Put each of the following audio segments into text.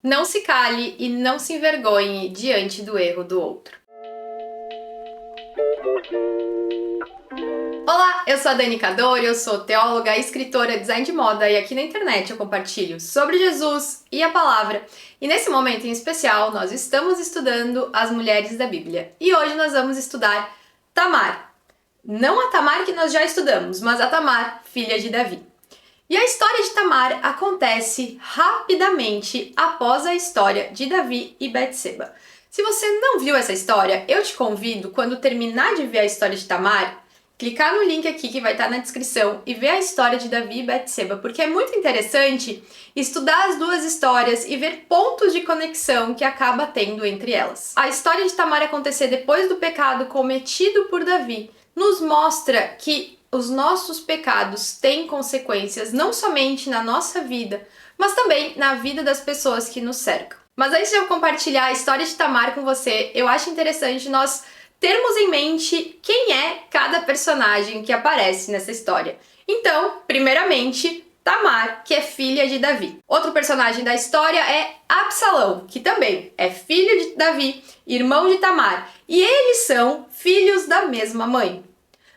Não se cale e não se envergonhe diante do erro do outro. Olá, eu sou a Dani Cadori, eu sou teóloga, escritora, design de moda e aqui na internet eu compartilho sobre Jesus e a palavra. E nesse momento em especial nós estamos estudando as mulheres da Bíblia. E hoje nós vamos estudar Tamar. Não a Tamar que nós já estudamos, mas a Tamar, filha de Davi. E a história de Tamar acontece rapidamente após a história de Davi e Betseba. Se você não viu essa história, eu te convido, quando terminar de ver a história de Tamar, clicar no link aqui que vai estar na descrição e ver a história de Davi e Betseba, porque é muito interessante estudar as duas histórias e ver pontos de conexão que acaba tendo entre elas. A história de Tamar acontecer depois do pecado cometido por Davi nos mostra que os nossos pecados têm consequências não somente na nossa vida, mas também na vida das pessoas que nos cercam. Mas antes de eu compartilhar a história de Tamar com você, eu acho interessante nós termos em mente quem é cada personagem que aparece nessa história. Então, primeiramente, Tamar, que é filha de Davi. Outro personagem da história é Absalão, que também é filho de Davi, irmão de Tamar, e eles são filhos da mesma mãe.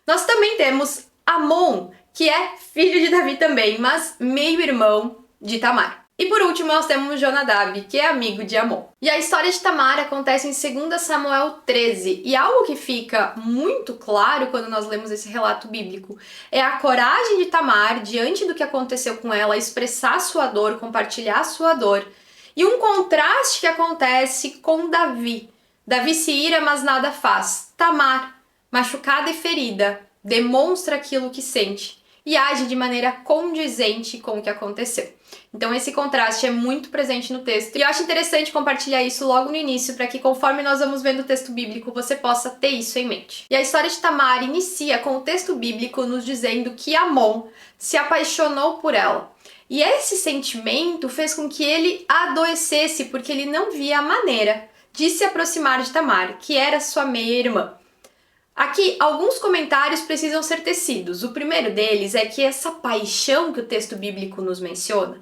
Nós também temos Amon, que é filho de Davi também, mas meio-irmão de Tamar. E por último nós temos Jonadab, que é amigo de Amon. E a história de Tamar acontece em 2 Samuel 13, e algo que fica muito claro quando nós lemos esse relato bíblico é a coragem de Tamar, diante do que aconteceu com ela, expressar sua dor, compartilhar sua dor, e um contraste que acontece com Davi. Davi se ira, mas nada faz. Tamar, machucada e ferida, demonstra aquilo que sente e age de maneira condizente com o que aconteceu. Então esse contraste é muito presente no texto e eu acho interessante compartilhar isso logo no início para que conforme nós vamos vendo o texto bíblico você possa ter isso em mente. E a história de Tamar inicia com o texto bíblico nos dizendo que Amon se apaixonou por ela. E esse sentimento fez com que ele adoecesse porque ele não via a maneira de se aproximar de Tamar, que era sua meia-irmã. Aqui, alguns comentários precisam ser tecidos. O primeiro deles é que essa paixão que o texto bíblico nos menciona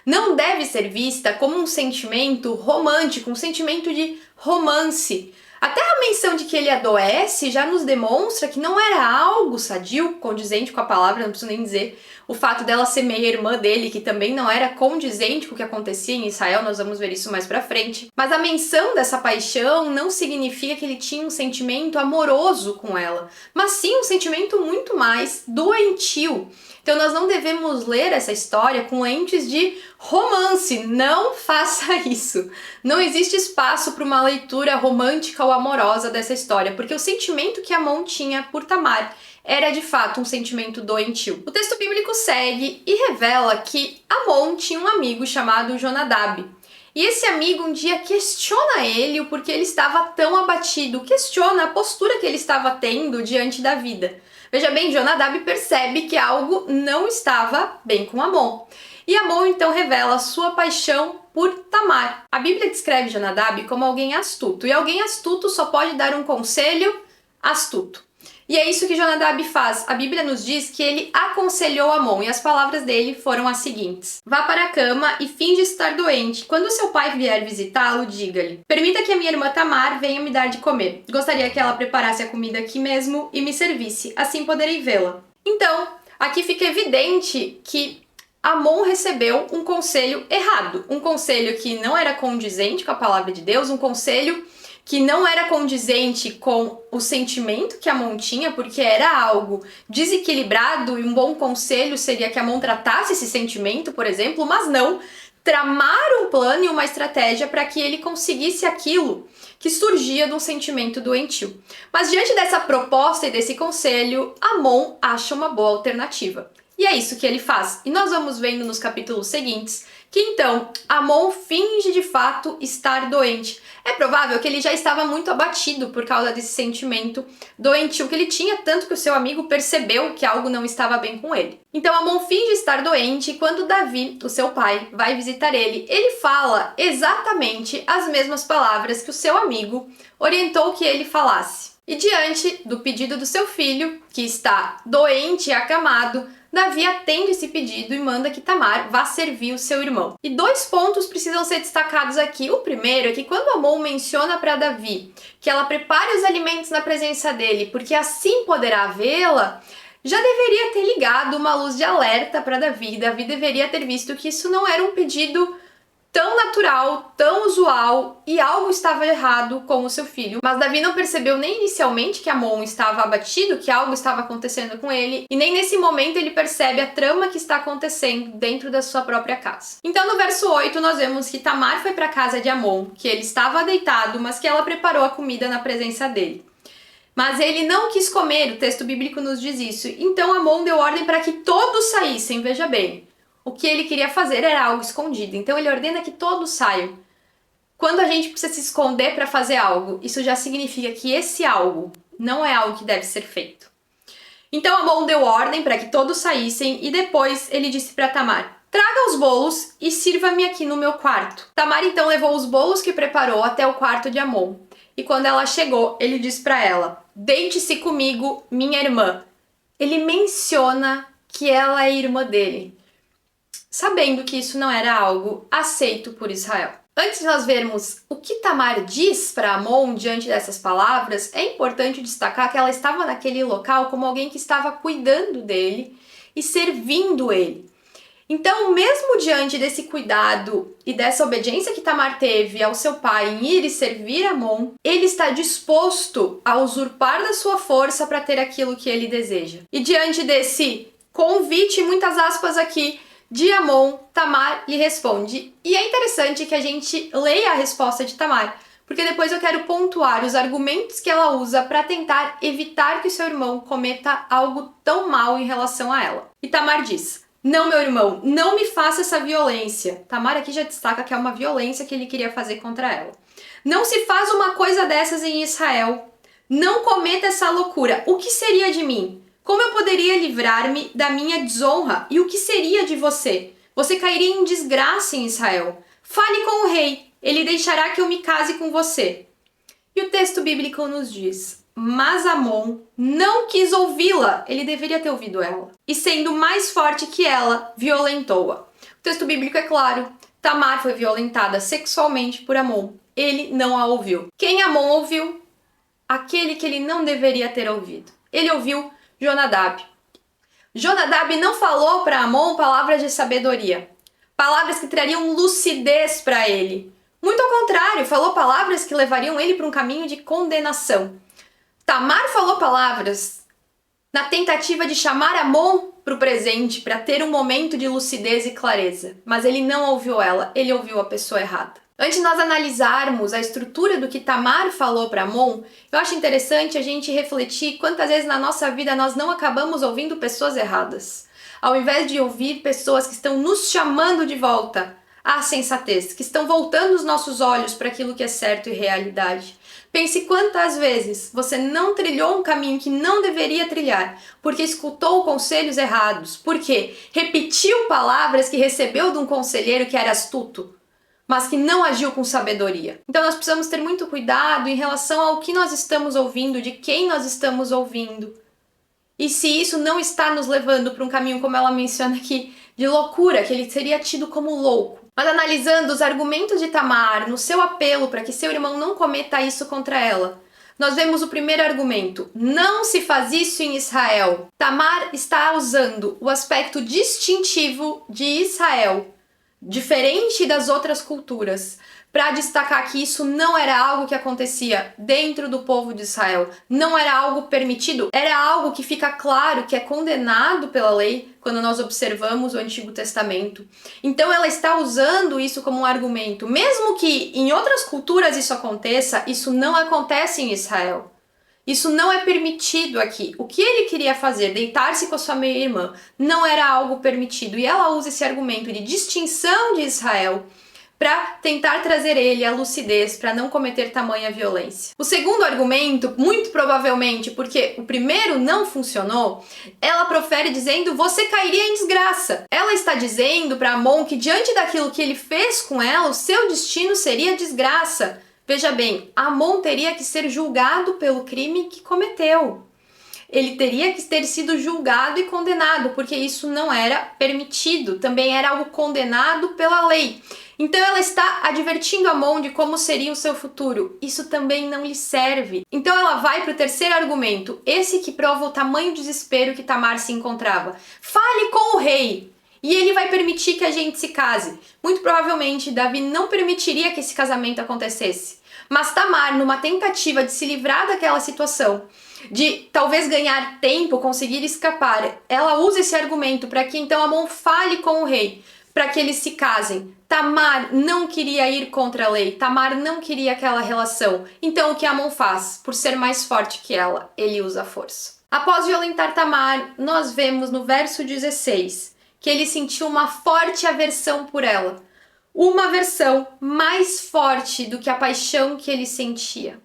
não deve ser vista como um sentimento romântico, um sentimento de romance. Até a menção de que ele adoece já nos demonstra que não era algo sadio, condizente com a palavra, não preciso nem dizer. O fato dela ser meia-irmã dele, que também não era condizente com o que acontecia em Israel, nós vamos ver isso mais pra frente. Mas a menção dessa paixão não significa que ele tinha um sentimento amoroso com ela, mas sim um sentimento muito mais doentio. Então nós não devemos ler essa história com lentes de romance, não faça isso. Não existe espaço para uma leitura romântica ou amorosa dessa história, porque o sentimento que Amon tinha por Tamar era de fato um sentimento doentio. O texto bíblico segue e revela que Amon tinha um amigo chamado Jonadab. E esse amigo um dia questiona ele o porquê ele estava tão abatido, questiona a postura que ele estava tendo diante da vida. Veja bem, Jonadab percebe que algo não estava bem com Amon. E Amon então revela sua paixão por Tamar. A Bíblia descreve Jonadab como alguém astuto, e alguém astuto só pode dar um conselho astuto. E é isso que Jonadab faz. A Bíblia nos diz que ele aconselhou Amon, e as palavras dele foram as seguintes: vá para a cama e finge estar doente. Quando seu pai vier visitá-lo, diga-lhe: permita que a minha irmã Tamar venha me dar de comer. Gostaria que ela preparasse a comida aqui mesmo e me servisse, assim poderei vê-la. Então, aqui fica evidente que Amon recebeu um conselho errado, um conselho que não era condizente com a palavra de Deus, um conselho que não era condizente com o sentimento que Amon tinha, porque era algo desequilibrado, e um bom conselho seria que Amon tratasse esse sentimento, por exemplo, mas não tramar um plano e uma estratégia para que ele conseguisse aquilo que surgia de um sentimento doentio. Mas diante dessa proposta e desse conselho, Amon acha uma boa alternativa. E é isso que ele faz. E nós vamos vendo nos capítulos seguintes que então Amon finge de fato estar doente. É provável que ele já estava muito abatido por causa desse sentimento doentio que ele tinha, tanto que o seu amigo percebeu que algo não estava bem com ele. Então Amon finge estar doente e quando Davi, o seu pai, vai visitar ele, ele fala exatamente as mesmas palavras que o seu amigo orientou que ele falasse. E diante do pedido do seu filho, que está doente e acamado, Davi atende esse pedido e manda que Tamar vá servir o seu irmão. E 2 pontos precisam ser destacados aqui. O primeiro é que quando Amon menciona para Davi que ela prepare os alimentos na presença dele, porque assim poderá vê-la, já deveria ter ligado uma luz de alerta para Davi. Davi deveria ter visto que isso não era um pedido tão natural, tão usual, e algo estava errado com o seu filho. Mas Davi não percebeu nem inicialmente que Amon estava abatido, que algo estava acontecendo com ele, e nem nesse momento ele percebe a trama que está acontecendo dentro da sua própria casa. Então no verso 8 nós vemos que Tamar foi para a casa de Amon, que ele estava deitado, mas que ela preparou a comida na presença dele. Mas ele não quis comer, o texto bíblico nos diz isso. Então Amon deu ordem para que todos saíssem, veja bem. O que ele queria fazer era algo escondido, então ele ordena que todos saiam. Quando a gente precisa se esconder para fazer algo, isso já significa que esse algo não é algo que deve ser feito. Então Amon deu ordem para que todos saíssem e depois ele disse para Tamar: traga os bolos e sirva-me aqui no meu quarto. Tamar então levou os bolos que preparou até o quarto de Amon. E quando ela chegou, ele disse para ela: deite-se comigo, minha irmã. Ele menciona que ela é irmã dele, sabendo que isso não era algo aceito por Israel. Antes de nós vermos o que Tamar diz para Amon diante dessas palavras, é importante destacar que ela estava naquele local como alguém que estava cuidando dele e servindo ele. Então, mesmo diante desse cuidado e dessa obediência que Tamar teve ao seu pai em ir e servir Amon, ele está disposto a usurpar da sua força para ter aquilo que ele deseja. E diante desse convite, muitas aspas aqui, de Amon, Tamar lhe responde. E é interessante que a gente leia a resposta de Tamar, porque depois eu quero pontuar os argumentos que ela usa para tentar evitar que o seu irmão cometa algo tão mal em relação a ela. E Tamar diz: não, meu irmão, não me faça essa violência. Tamar aqui já destaca que é uma violência que ele queria fazer contra ela. Não se faz uma coisa dessas em Israel. Não cometa essa loucura. O que seria de mim? Como eu poderia livrar-me da minha desonra? E o que seria de você? Você cairia em desgraça em Israel. Fale com o rei. Ele deixará que eu me case com você. E o texto bíblico nos diz: mas Amon não quis ouvi-la. Ele deveria ter ouvido ela. E sendo mais forte que ela, violentou-a. O texto bíblico é claro. Tamar foi violentada sexualmente por Amon. Ele não a ouviu. Quem Amon ouviu? Aquele que ele não deveria ter ouvido. Ele ouviu Jonadab. Jonadab não falou para Amon palavras de sabedoria, palavras que trariam lucidez para ele. Muito ao contrário, falou palavras que levariam ele para um caminho de condenação. Tamar falou palavras na tentativa de chamar Amon para o presente, para ter um momento de lucidez e clareza, mas ele não ouviu ela, ele ouviu a pessoa errada. Antes de nós analisarmos a estrutura do que Tamar falou para Amon, eu acho interessante a gente refletir quantas vezes na nossa vida nós não acabamos ouvindo pessoas erradas. Ao invés de ouvir pessoas que estão nos chamando de volta à sensatez, que estão voltando os nossos olhos para aquilo que é certo e realidade. Pense quantas vezes você não trilhou um caminho que não deveria trilhar, porque escutou conselhos errados, porque repetiu palavras que recebeu de um conselheiro que era astuto, mas que não agiu com sabedoria. Então nós precisamos ter muito cuidado em relação ao que nós estamos ouvindo, de quem nós estamos ouvindo. E se isso não está nos levando para um caminho, como ela menciona aqui, de loucura, que ele seria tido como louco. Mas analisando os argumentos de Tamar no seu apelo para que seu irmão não cometa isso contra ela, nós vemos o primeiro argumento: não se faz isso em Israel. Tamar está usando o aspecto distintivo de Israel, diferente das outras culturas, para destacar que isso não era algo que acontecia dentro do povo de Israel, não era algo permitido, era algo que fica claro que é condenado pela lei quando nós observamos o Antigo Testamento. Então ela está usando isso como um argumento, mesmo que em outras culturas isso aconteça, isso não acontece em Israel. Isso não é permitido aqui. O que ele queria fazer, deitar-se com a sua meia-irmã, não era algo permitido. E ela usa esse argumento de distinção de Israel para tentar trazer ele à lucidez, para não cometer tamanha violência. O segundo argumento, muito provavelmente porque o primeiro não funcionou, ela profere dizendo: você cairia em desgraça. Ela está dizendo para Amon que diante daquilo que ele fez com ela, o seu destino seria desgraça. Veja bem, Amon teria que ser julgado pelo crime que cometeu. ele teria que ter sido julgado e condenado, porque isso não era permitido, também era algo condenado pela lei. Então ela está advertindo Amon de como seria o seu futuro. Isso também não lhe serve. Então ela vai para o terceiro argumento, esse que prova o tamanho desespero que Tamar se encontrava. Fale com o rei e ele vai permitir que a gente se case. Muito provavelmente Davi não permitiria que esse casamento acontecesse. Mas Tamar, numa tentativa de se livrar daquela situação, de talvez ganhar tempo, conseguir escapar, ela usa esse argumento para que então Amon fale com o rei, para que eles se casem. Tamar não queria ir contra a lei, Tamar não queria aquela relação. Então o que Amon faz? Por ser mais forte que ela, ele usa a força. Após violentar Tamar, nós vemos no verso 16 que ele sentiu uma forte aversão por ela. Uma aversão mais forte do que a paixão que ele sentia.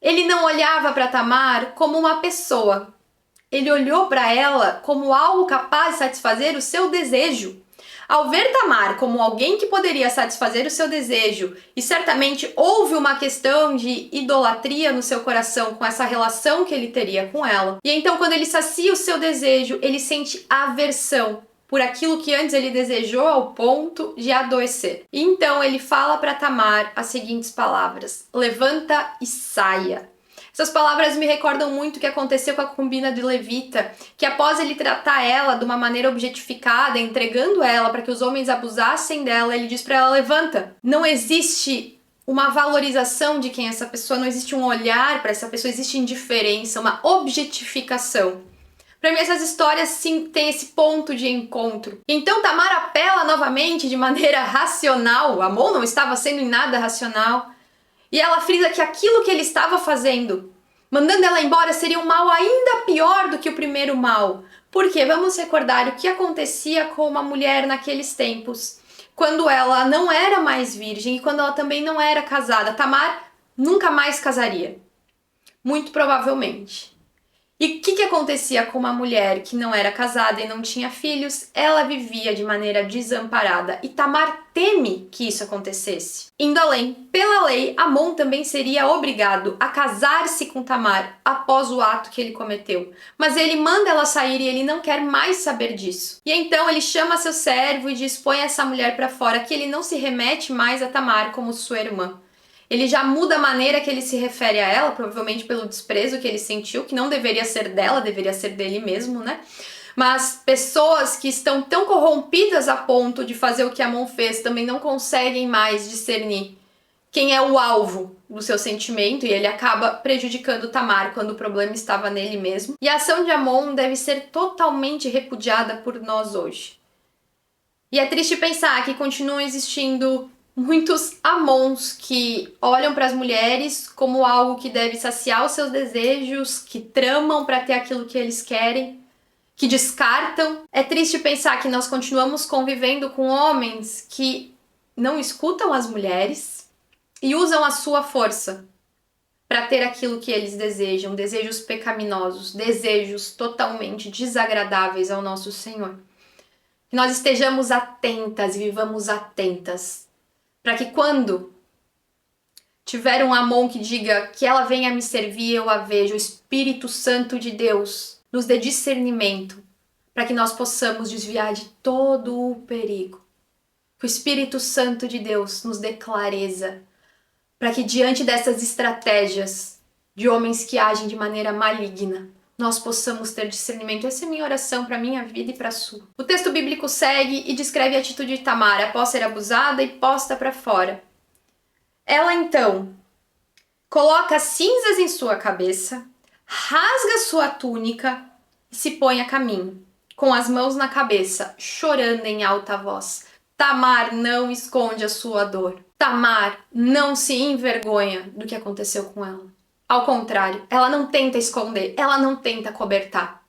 Ele não olhava para Tamar como uma pessoa. Ele olhou para ela como algo capaz de satisfazer o seu desejo. Ao ver Tamar como alguém que poderia satisfazer o seu desejo, e certamente houve uma questão de idolatria no seu coração com essa relação que ele teria com ela, e então quando ele sacia o seu desejo, ele sente aversão por aquilo que antes ele desejou ao ponto de adoecer. E então ele fala para Tamar as seguintes palavras: levanta e saia. Essas palavras me recordam muito o que aconteceu com a concubina de Levita, que após ele tratar ela de uma maneira objetificada, entregando ela para que os homens abusassem dela, ele diz para ela: levanta. Não existe uma valorização de quem é essa pessoa, não existe um olhar para essa pessoa, existe indiferença, uma objetificação. Para mim essas histórias sim têm esse ponto de encontro. Então Tamar apela novamente de maneira racional, Amon não estava sendo em nada racional, e ela frisa que aquilo que ele estava fazendo, mandando ela embora, seria um mal ainda pior do que o primeiro mal. Porque vamos recordar o que acontecia com uma mulher naqueles tempos, quando ela não era mais virgem e quando ela também não era casada. Tamar nunca mais casaria, muito provavelmente. E o que acontecia com uma mulher que não era casada e não tinha filhos? Ela vivia de maneira desamparada e Tamar teme que isso acontecesse. Indo além, pela lei, Amon também seria obrigado a casar-se com Tamar após o ato que ele cometeu. Mas ele manda ela sair e ele não quer mais saber disso. E então ele chama seu servo e diz: põe essa mulher para fora, que ele não se remete mais a Tamar como sua irmã. Ele já muda a maneira que ele se refere a ela, provavelmente pelo desprezo que ele sentiu, que não deveria ser dela, deveria ser dele mesmo, né? Mas pessoas que estão tão corrompidas a ponto de fazer o que Amon fez também não conseguem mais discernir quem é o alvo do seu sentimento, e ele acaba prejudicando Tamar quando o problema estava nele mesmo. E a ação de Amon deve ser totalmente repudiada por nós hoje. E é triste pensar que continuam existindo muitos Amons que olham para as mulheres como algo que deve saciar os seus desejos, que tramam para ter aquilo que eles querem, que descartam. É triste pensar que nós continuamos convivendo com homens que não escutam as mulheres e usam a sua força para ter aquilo que eles desejam, desejos pecaminosos, desejos totalmente desagradáveis ao nosso Senhor. Que nós estejamos atentas e vivamos atentas, para que quando tiver um Amon que diga que ela venha me servir, eu a vejo, o Espírito Santo de Deus nos dê discernimento, para que nós possamos desviar de todo o perigo. Que o Espírito Santo de Deus nos dê clareza, para que diante dessas estratégias de homens que agem de maneira maligna, nós possamos ter discernimento. Essa é a minha oração para a minha vida e para a sua. O texto bíblico segue e descreve a atitude de Tamar após ser abusada e posta para fora. Ela então coloca cinzas em sua cabeça, rasga sua túnica e se põe a caminho, com as mãos na cabeça, chorando em alta voz. Tamar não esconde a sua dor. Tamar não se envergonha do que aconteceu com ela. Ao contrário, ela não tenta esconder, ela não tenta cobertar.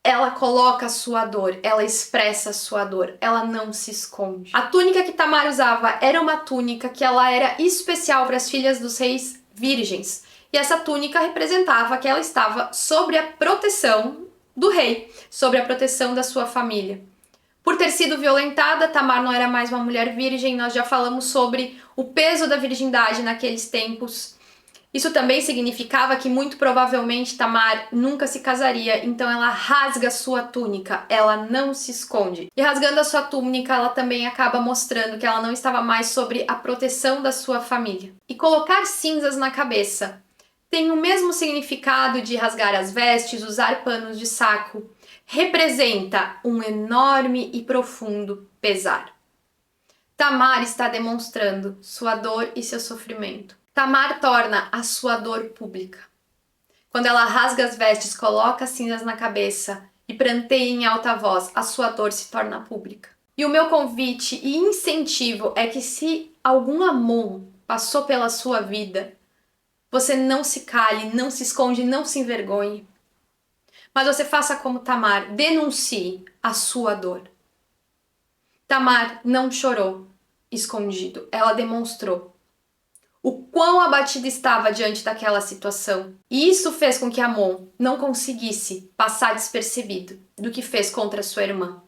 Ela coloca a sua dor, ela expressa a sua dor, ela não se esconde. A túnica que Tamar usava era uma túnica que ela era especial para as filhas dos reis virgens. E essa túnica representava que ela estava sob a proteção do rei, sob a proteção da sua família. Por ter sido violentada, Tamar não era mais uma mulher virgem. Nós já falamos sobre o peso da virgindade naqueles tempos. Isso também significava que muito provavelmente Tamar nunca se casaria, então ela rasga sua túnica, ela não se esconde. E rasgando a sua túnica, ela também acaba mostrando que ela não estava mais sobre a proteção da sua família. E colocar cinzas na cabeça tem o mesmo significado de rasgar as vestes, usar panos de saco. Representa um enorme e profundo pesar. Tamar está demonstrando sua dor e seu sofrimento. Tamar torna a sua dor pública. Quando ela rasga as vestes, coloca cinzas na cabeça e pranteia em alta voz, a sua dor se torna pública. E o meu convite e incentivo é que se algum Amon passou pela sua vida, você não se cale, não se esconde, não se envergonhe. Mas você faça como Tamar, denuncie a sua dor. Tamar não chorou escondido, ela demonstrou o quão abatida estava diante daquela situação. E isso fez com que Amon não conseguisse passar despercebido do que fez contra sua irmã.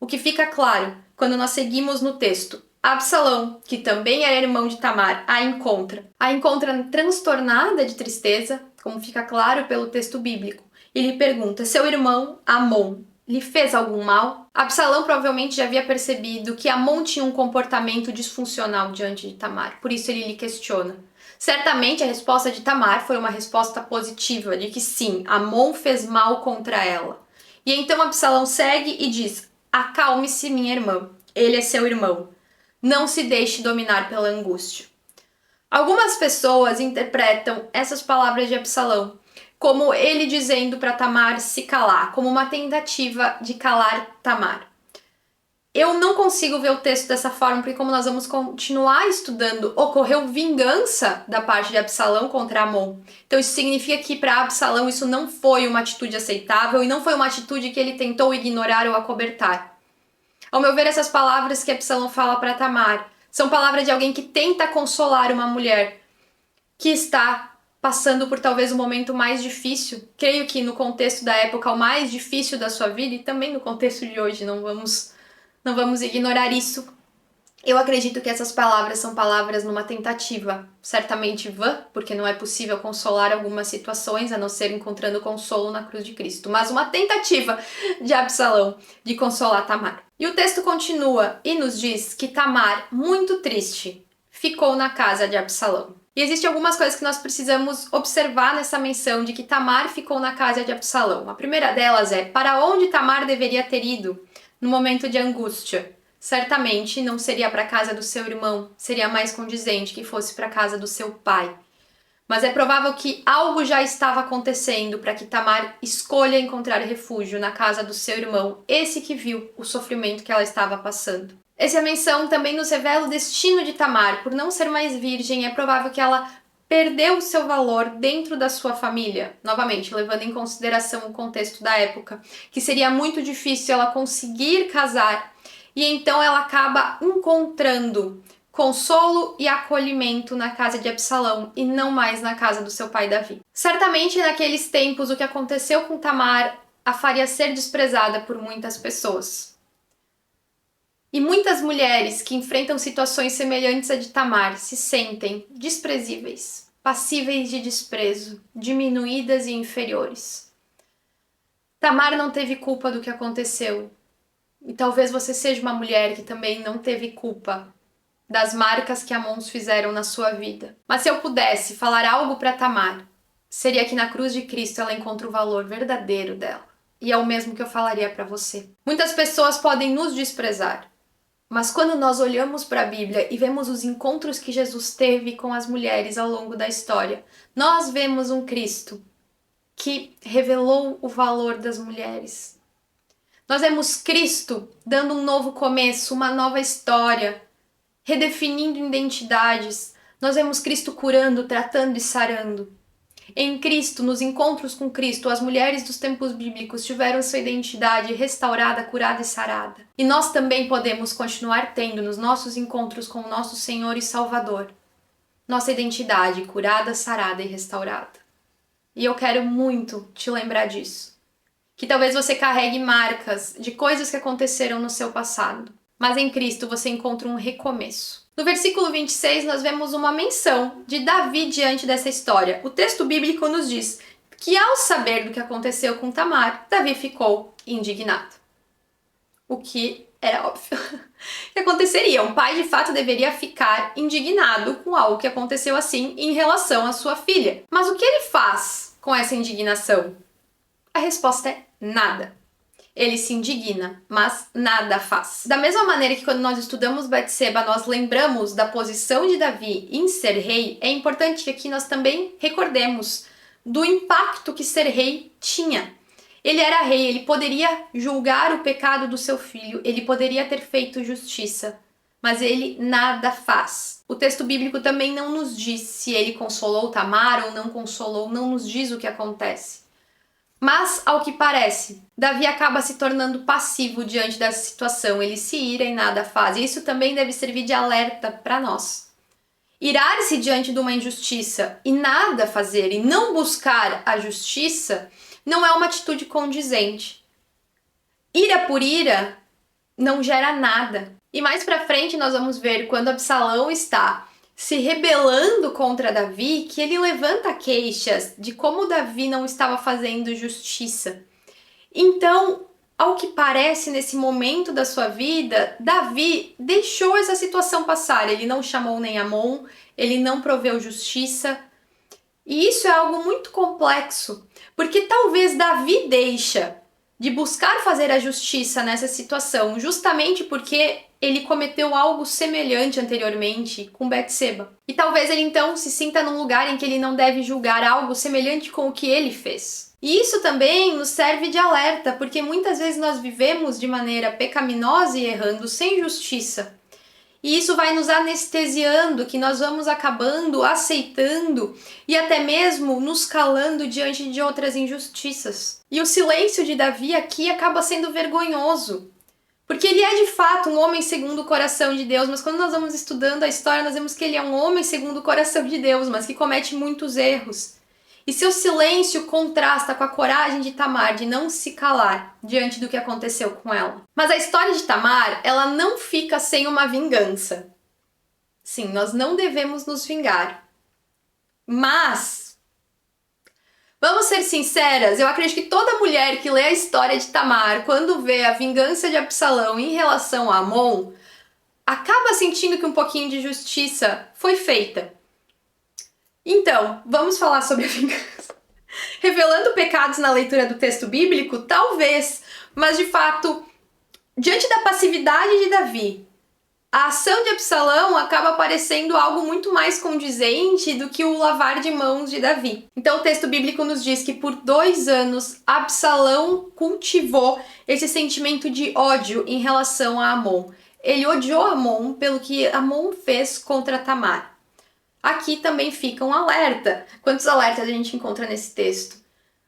O que fica claro quando nós seguimos no texto. Absalão, que também era irmão de Tamar, a encontra transtornada de tristeza, como fica claro pelo texto bíblico, e lhe pergunta: seu irmão Amon lhe fez algum mal? Absalão provavelmente já havia percebido que Amon tinha um comportamento disfuncional diante de Tamar, por isso ele lhe questiona. Certamente a resposta de Tamar foi uma resposta positiva, de que sim, Amon fez mal contra ela. E então Absalão segue e diz: acalme-se, minha irmã, ele é seu irmão. Não se deixe dominar pela angústia. Algumas pessoas interpretam essas palavras de Absalão como ele dizendo para Tamar se calar, como uma tentativa de calar Tamar. Eu não consigo ver o texto dessa forma, porque como nós vamos continuar estudando, ocorreu vingança da parte de Absalão contra Amon. Então isso significa que para Absalão isso não foi uma atitude aceitável e não foi uma atitude que ele tentou ignorar ou acobertar. Ao meu ver, essas palavras que Absalão fala para Tamar são palavras de alguém que tenta consolar uma mulher que está passando por talvez o momento mais difícil, creio que no contexto da época o mais difícil da sua vida e também no contexto de hoje, não vamos ignorar isso. Eu acredito que essas palavras são palavras numa tentativa, certamente vã, porque não é possível consolar algumas situações a não ser encontrando consolo na cruz de Cristo, mas uma tentativa de Absalão de consolar Tamar. E o texto continua e nos diz que Tamar, muito triste, ficou na casa de Absalão. E existem algumas coisas que nós precisamos observar nessa menção de que Tamar ficou na casa de Absalão. A primeira delas é: para onde Tamar deveria ter ido no momento de angústia? Certamente não seria para a casa do seu irmão, seria mais condizente que fosse para a casa do seu pai. Mas é provável que algo já estava acontecendo para que Tamar escolha encontrar refúgio na casa do seu irmão, esse que viu o sofrimento que ela estava passando. Essa menção também nos revela o destino de Tamar. Por não ser mais virgem, é provável que ela perdeu o seu valor dentro da sua família. Novamente, levando em consideração o contexto da época, que seria muito difícil ela conseguir casar. E então ela acaba encontrando consolo e acolhimento na casa de Absalão e não mais na casa do seu pai Davi. Certamente naqueles tempos o que aconteceu com Tamar a faria ser desprezada por muitas pessoas. E muitas mulheres que enfrentam situações semelhantes à de Tamar se sentem desprezíveis, passíveis de desprezo, diminuídas e inferiores. Tamar não teve culpa do que aconteceu. E talvez você seja uma mulher que também não teve culpa das marcas que Amons fizeram na sua vida. Mas se eu pudesse falar algo para Tamar, seria que na cruz de Cristo ela encontra o valor verdadeiro dela. E é o mesmo que eu falaria para você. Muitas pessoas podem nos desprezar, mas quando nós olhamos para a Bíblia e vemos os encontros que Jesus teve com as mulheres ao longo da história, nós vemos um Cristo que revelou o valor das mulheres. Nós vemos Cristo dando um novo começo, uma nova história, redefinindo identidades. Nós vemos Cristo curando, tratando e sarando. Em Cristo, nos encontros com Cristo, as mulheres dos tempos bíblicos tiveram sua identidade restaurada, curada e sarada. E nós também podemos continuar tendo nos nossos encontros com o nosso Senhor e Salvador nossa identidade curada, sarada e restaurada. E eu quero muito te lembrar disso. Que talvez você carregue marcas de coisas que aconteceram no seu passado. mas em Cristo você encontra um recomeço. No versículo 26, nós vemos uma menção de Davi diante dessa história. O texto bíblico nos diz que, ao saber do que aconteceu com Tamar, Davi ficou indignado. O que era óbvio que aconteceria. Um pai, de fato, deveria ficar indignado com algo que aconteceu assim em relação à sua filha. Mas o que ele faz com essa indignação? A resposta é nada. Ele se indigna, mas nada faz. Da mesma maneira que quando nós estudamos Betseba, nós lembramos da posição de Davi em ser rei, é importante que aqui nós também recordemos do impacto que ser rei tinha. Ele era rei, ele poderia julgar o pecado do seu filho, ele poderia ter feito justiça, mas ele nada faz. O texto bíblico também não nos diz se ele consolou Tamar ou não consolou, não nos diz o que acontece. Mas, ao que parece, Davi acaba se tornando passivo diante dessa situação, ele se ira e nada faz. E isso também deve servir de alerta para nós. Irar-se diante de uma injustiça e nada fazer, e não buscar a justiça, não é uma atitude condizente. Ira por ira não gera nada. E mais pra frente nós vamos ver quando Absalão está se rebelando contra Davi, que ele levanta queixas de como Davi não estava fazendo justiça. Então, ao que parece, nesse momento da sua vida, Davi deixou essa situação passar. Ele não chamou nem Amon, ele não proveu justiça. E isso é algo muito complexo, porque talvez Davi deixa de buscar fazer a justiça nessa situação, justamente porque ele cometeu algo semelhante anteriormente com Betseba. E talvez ele então se sinta num lugar em que ele não deve julgar algo semelhante com o que ele fez. E isso também nos serve de alerta, porque muitas vezes nós vivemos de maneira pecaminosa e errando sem justiça. E isso vai nos anestesiando, que nós vamos acabando aceitando e até mesmo nos calando diante de outras injustiças. E o silêncio de Davi aqui acaba sendo vergonhoso, porque ele é de fato um homem segundo o coração de Deus, mas quando nós vamos estudando a história, nós vemos que ele é um homem segundo o coração de Deus, mas que comete muitos erros. E seu silêncio contrasta com a coragem de Tamar de não se calar diante do que aconteceu com ela. Mas a história de Tamar, ela não fica sem uma vingança. Sim, nós não devemos nos vingar. Mas, vamos ser sinceras, eu acredito que toda mulher que lê a história de Tamar, quando vê a vingança de Absalão em relação a Amon, acaba sentindo que um pouquinho de justiça foi feita. Então, vamos falar sobre a vingança. Revelando pecados na leitura do texto bíblico? Talvez, mas de fato, diante da passividade de Davi, a ação de Absalão acaba parecendo algo muito mais condizente do que o lavar de mãos de Davi. Então o texto bíblico nos diz que por 2 anos Absalão cultivou esse sentimento de ódio em relação a Amon. Ele odiou Amon pelo que Amon fez contra Tamar. Aqui também fica um alerta. Quantos alertas a gente encontra nesse texto?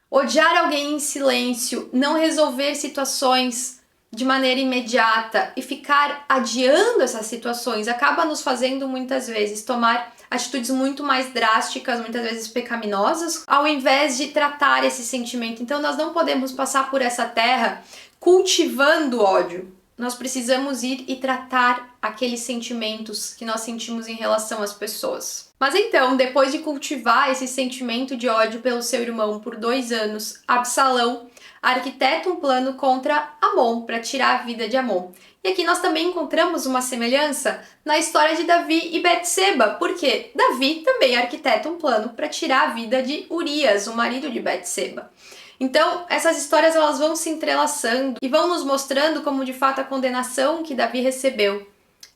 Odiar alguém em silêncio, não resolver situações de maneira imediata e ficar adiando essas situações acaba nos fazendo muitas vezes tomar atitudes muito mais drásticas, muitas vezes pecaminosas, ao invés de tratar esse sentimento. Então nós não podemos passar por essa terra cultivando ódio. Nós precisamos ir e tratar aqueles sentimentos que nós sentimos em relação às pessoas. Mas então, depois de cultivar esse sentimento de ódio pelo seu irmão por 2 anos, Absalão arquiteta um plano contra Amon, para tirar a vida de Amon. E aqui nós também encontramos uma semelhança na história de Davi e Betseba, porque Davi também arquiteta um plano para tirar a vida de Urias, o marido de Betseba. Então, essas histórias elas vão se entrelaçando e vão nos mostrando como de fato a condenação que Davi recebeu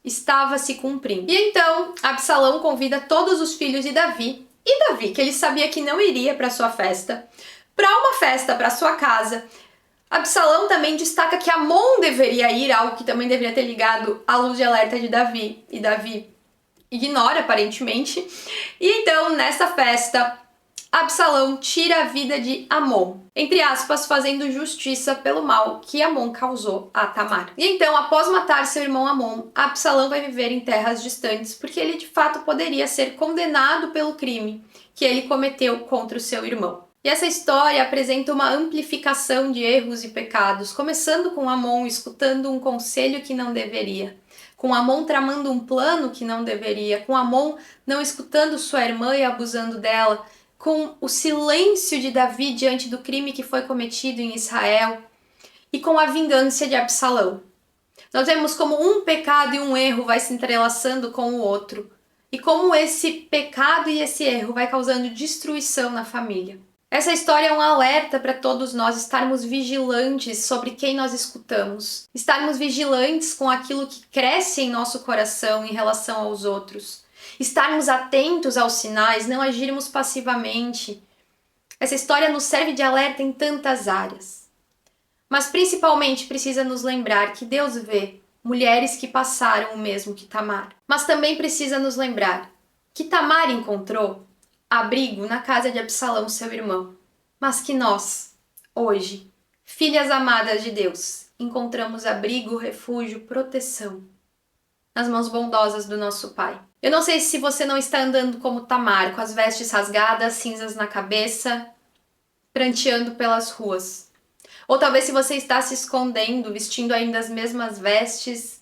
estava se cumprindo. E então, Absalão convida todos os filhos de Davi, e Davi, que ele sabia que não iria para sua festa, para uma festa para sua casa. Absalão também destaca que Amon deveria ir, algo que também deveria ter ligado à luz de alerta de Davi, e Davi ignora aparentemente. E então, nessa festa, Absalão tira a vida de Amon, entre aspas, fazendo justiça pelo mal que Amon causou a Tamar. E então, após matar seu irmão Amon, Absalão vai viver em terras distantes, porque ele de fato poderia ser condenado pelo crime que ele cometeu contra o seu irmão. E essa história apresenta uma amplificação de erros e pecados, começando com Amon escutando um conselho que não deveria, com Amon tramando um plano que não deveria, com Amon não escutando sua irmã e abusando dela, com o silêncio de Davi diante do crime que foi cometido em Israel e com a vingança de Absalão. Nós vemos como um pecado e um erro vai se entrelaçando com o outro e como esse pecado e esse erro vai causando destruição na família. Essa história é um alerta para todos nós estarmos vigilantes sobre quem nós escutamos, estarmos vigilantes com aquilo que cresce em nosso coração em relação aos outros, estarmos atentos aos sinais, não agirmos passivamente. Essa história nos serve de alerta em tantas áreas, mas principalmente precisa nos lembrar que Deus vê mulheres que passaram o mesmo que Tamar, mas também precisa nos lembrar que Tamar encontrou abrigo na casa de Absalão, seu irmão, mas que nós, hoje, filhas amadas de Deus, encontramos abrigo, refúgio, proteção nas mãos bondosas do nosso Pai. Eu não sei se você não está andando como Tamar, com as vestes rasgadas, cinzas na cabeça, pranteando pelas ruas. Ou talvez se você está se escondendo, vestindo ainda as mesmas vestes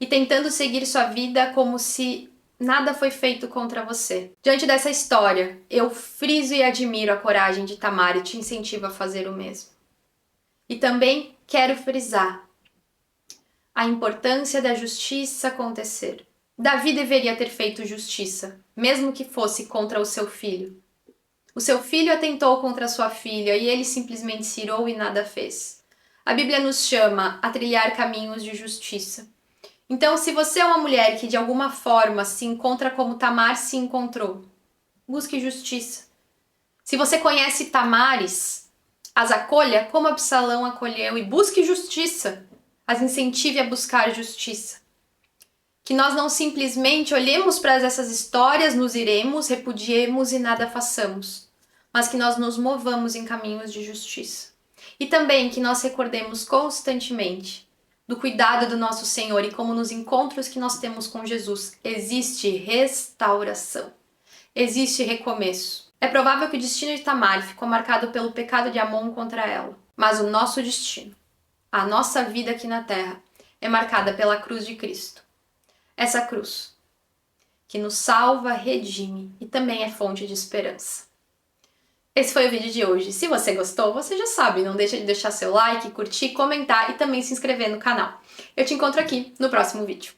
e tentando seguir sua vida como se nada foi feito contra você. Diante dessa história, eu friso e admiro a coragem de Tamar e te incentivo a fazer o mesmo. E também quero frisar a importância da justiça acontecer. Davi deveria ter feito justiça, mesmo que fosse contra o seu filho. O seu filho atentou contra sua filha e ele simplesmente se irou e nada fez. A Bíblia nos chama a trilhar caminhos de justiça. Então, se você é uma mulher que de alguma forma se encontra como Tamar se encontrou, busque justiça. Se você conhece Tamares, as acolha como Absalão acolheu e busque justiça. As incentive a buscar justiça. Que nós não simplesmente olhemos para essas histórias, nos iremos, repudiemos e nada façamos, mas que nós nos movamos em caminhos de justiça. E também que nós recordemos constantemente do cuidado do nosso Senhor e como nos encontros que nós temos com Jesus existe restauração, existe recomeço. É provável que o destino de Tamar ficou marcado pelo pecado de Amon contra ela, mas o nosso destino, a nossa vida aqui na terra, é marcada pela cruz de Cristo. Essa cruz que nos salva, redime e também é fonte de esperança. Esse foi o vídeo de hoje. Se você gostou, você já sabe, não deixa de deixar seu like, curtir, comentar e também se inscrever no canal. Eu te encontro aqui no próximo vídeo.